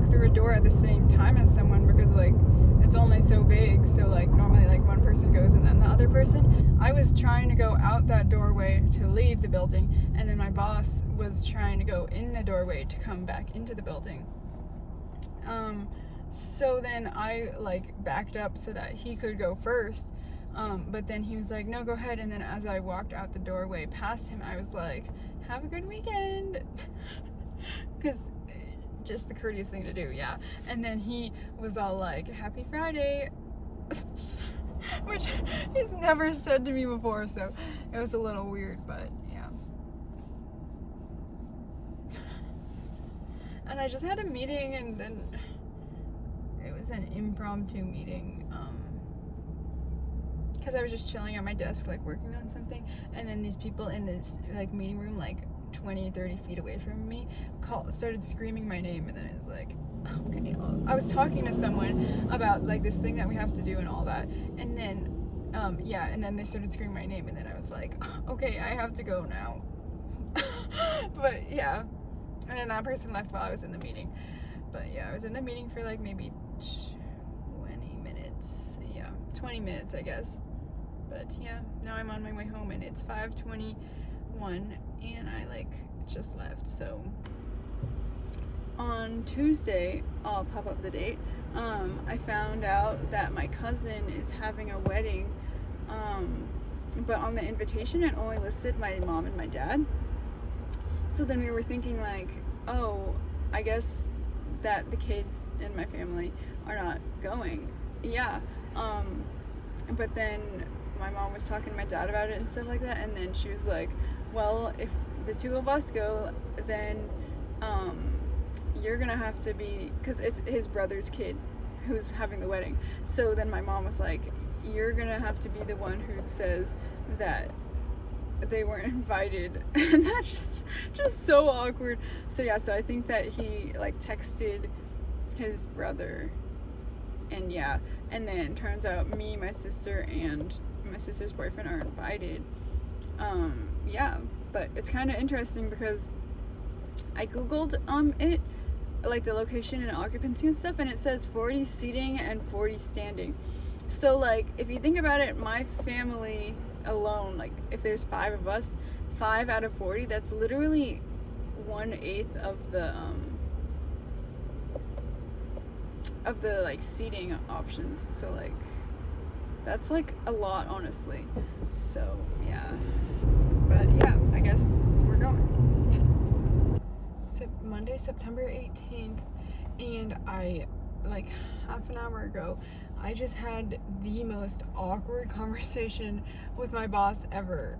walk through a door at the same time as someone because like it's only so big, so like normally like one person goes and then the other person. I was trying to go out that doorway to leave the building, and then my boss was trying to go in the doorway to come back into the building. So then I like backed up so that he could go first, but then he was like, no, go ahead. And then as I walked out the doorway past him, I was like, have a good weekend, because just the courteous thing to do, yeah. And then he was all like, happy Friday, which he's never said to me before, so it was a little weird, but yeah. And I just had a meeting, and then it was an impromptu meeting, because I was just chilling at my desk, like working on something, and then these people in this like meeting room, like 20-30 feet away from me, started screaming my name, and then it was like, okay, I was talking to someone about like this thing that we have to do and all that, and then and then they started screaming my name, and then I was like, okay, I have to go now. But yeah, and then that person left while I was in the meeting. But yeah, I was in the meeting for like maybe 20 minutes. Yeah, 20 minutes, I guess. But yeah, now I'm on my way home, and it's 5:21, and I like just left. So on Tuesday, I'll pop up the date. I found out that my cousin is having a wedding, but on the invitation it only listed my mom and my dad. So then we were thinking like, oh, I guess that the kids in my family are not going. Yeah. But then my mom was talking to my dad about it and stuff like that, and then she was like, well, if the two of us go, then you're gonna have to be, because it's his brother's kid who's having the wedding. So then my mom was like, you're gonna have to be the one who says that they weren't invited. And that's just so awkward. So yeah, so I think that he like texted his brother, and yeah, and then turns out me, my sister, and my sister's boyfriend are invited. Yeah, but it's kind of interesting because I googled it, like the location and occupancy and stuff, and it says 40 seating and 40 standing. So like if you think about it, my family alone, like if there's 5 of us, 5 out of 40, that's literally 1/8 of the like seating options. So like that's like a lot, honestly. So yeah, but yeah, I guess we're going. Monday, September 18th, and I, like half an hour ago, I just had the most awkward conversation with my boss ever.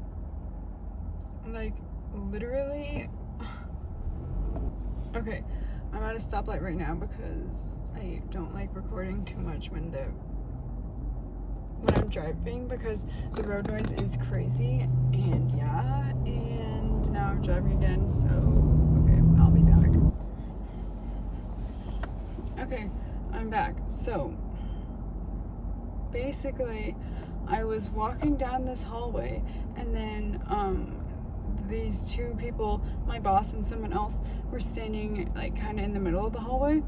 Like, literally. Okay, I'm at a stoplight right now because I don't like recording too much when I'm driving, because the road noise is crazy, and yeah, and now I'm driving again, so okay, I'll be back. Okay, I'm back. So basically I was walking down this hallway, and then these two people, my boss and someone else, were standing like kind of in the middle of the hallway,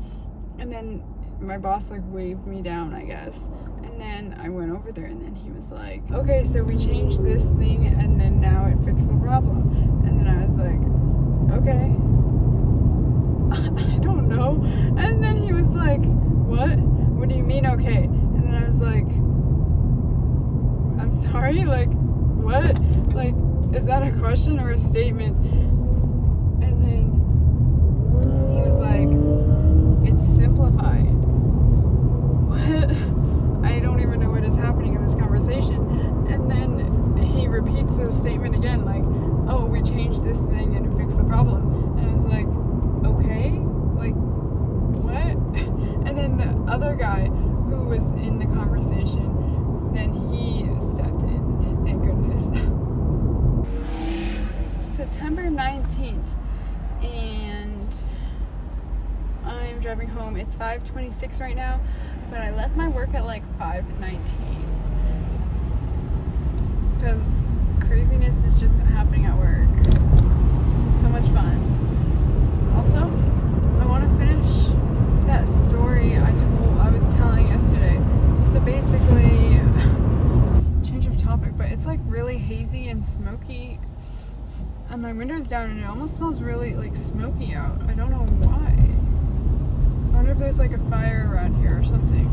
and then my boss like waved me down, I guess, and then I went over there, and then he was like, okay, so we changed this thing, and then now it fixed the problem. And then I was like, okay. I don't know. And then he was like, what do you mean okay? And then I was like, I'm sorry, like what? Like, is that a question or a statement? And then he was like, it's simplified. What? I don't even know what is happening in this conversation. And then he repeats the statement again, like, oh, we changed this thing and it fixed the problem. And I was like, okay, like what? And then the other guy who was in the conversation, then he stepped in, thank goodness. September 19th, and I'm driving home. It's 5:26 right now, but I left my work at like 5:19 because craziness is just happening at work. So much fun. Also, I want to finish the windows down and it almost smells really like smoky out. I don't know why. I wonder if there's like a fire around here or something.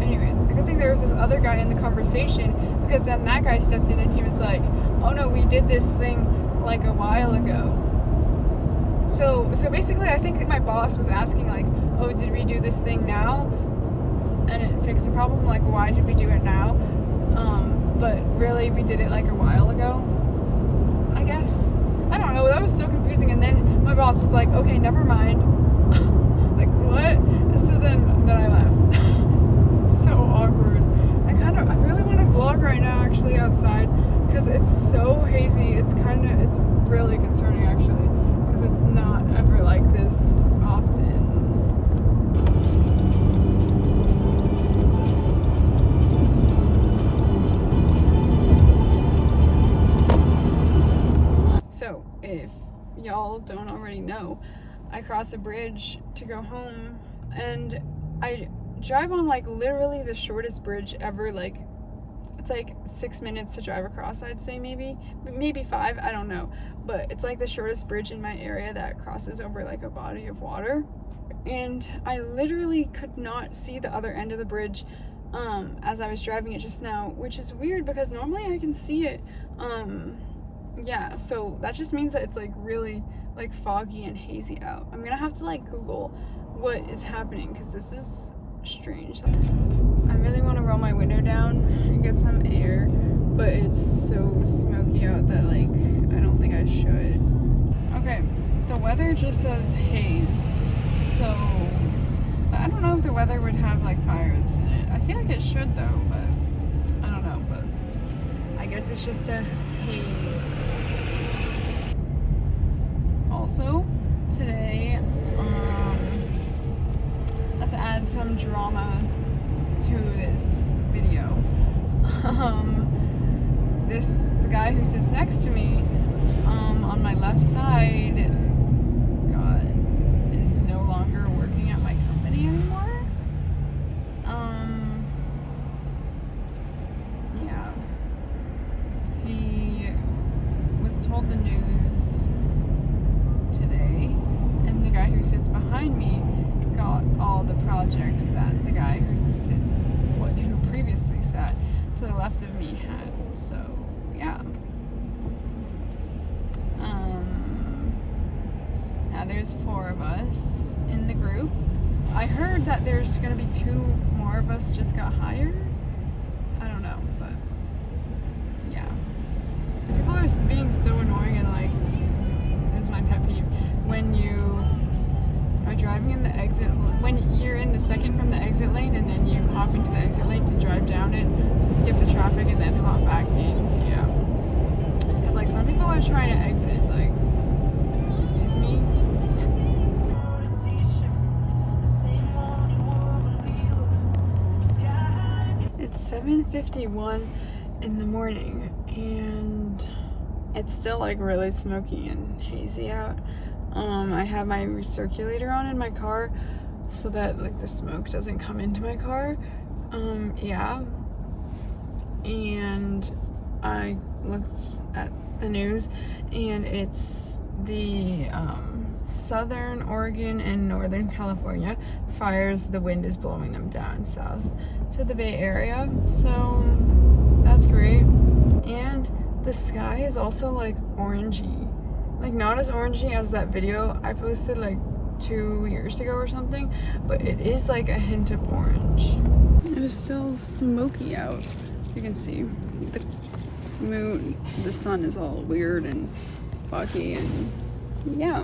Anyways, a good thing there was this other guy in the conversation, because then that guy stepped in and he was like, oh no, we did this thing like a while ago. So basically I think that my boss was asking like, oh, did we do this thing now? And it fixed the problem, like why did we do it now? But really we did it like a while ago, I guess. I don't know, that was so confusing. And then my boss was like, okay, never mind. Like what? So then I left. So awkward. I really want to vlog right now actually outside, because it's so hazy. It's really concerning actually, because it's not ever like this often. So if y'all don't already know, I cross a bridge to go home, and I drive on like literally the shortest bridge ever. Like it's like 6 minutes to drive across, I'd say, maybe 5, I don't know, but it's like the shortest bridge in my area that crosses over like a body of water. And I literally could not see the other end of the bridge as I was driving it just now, which is weird because normally I can see it. Yeah, so that just means that it's like really like foggy and hazy out. I'm gonna have to like Google what is happening, because this is strange. I really want to roll my window down and get some air, but it's so smoky out that like I don't think I should. Okay, the weather just says haze, so I don't know if the weather would have like fires in it. I feel like it should though, but I don't know. But I guess it's just a haze. Also today, let's add some drama to this video. The guy who sits next to me, on my left side, is no longer working at my company anymore. Yeah. He was told the news today, and the guy who sits behind me got all the projects that the guy who previously sat to the left of me had. So yeah. Now there's 4 of us in the group. I heard that there's gonna be 2 more of us just got hired. I don't know, but yeah. People are being so annoying, and like, this is my pet peeve. When you are driving in the exit, when you're in the second from the exit lane and then you hop into the exit lane to drive down it to skip the traffic and then hop back in. Yeah. Because like some people are trying to exit, like, excuse me. It's 7:51 in the morning and it's still like really smoky and hazy out. I have my recirculator on in my car so that like the smoke doesn't come into my car. Yeah. And I looked at the news and it's the Southern Oregon and Northern California fires. The wind is blowing them down south to the Bay Area, so that's great. And the sky is also like orangey. Like not as orangey as that video I posted like 2 years ago or something, but it is like a hint of orange. It is still smoky out. You can see the moon, the sun is all weird and foggy, and yeah.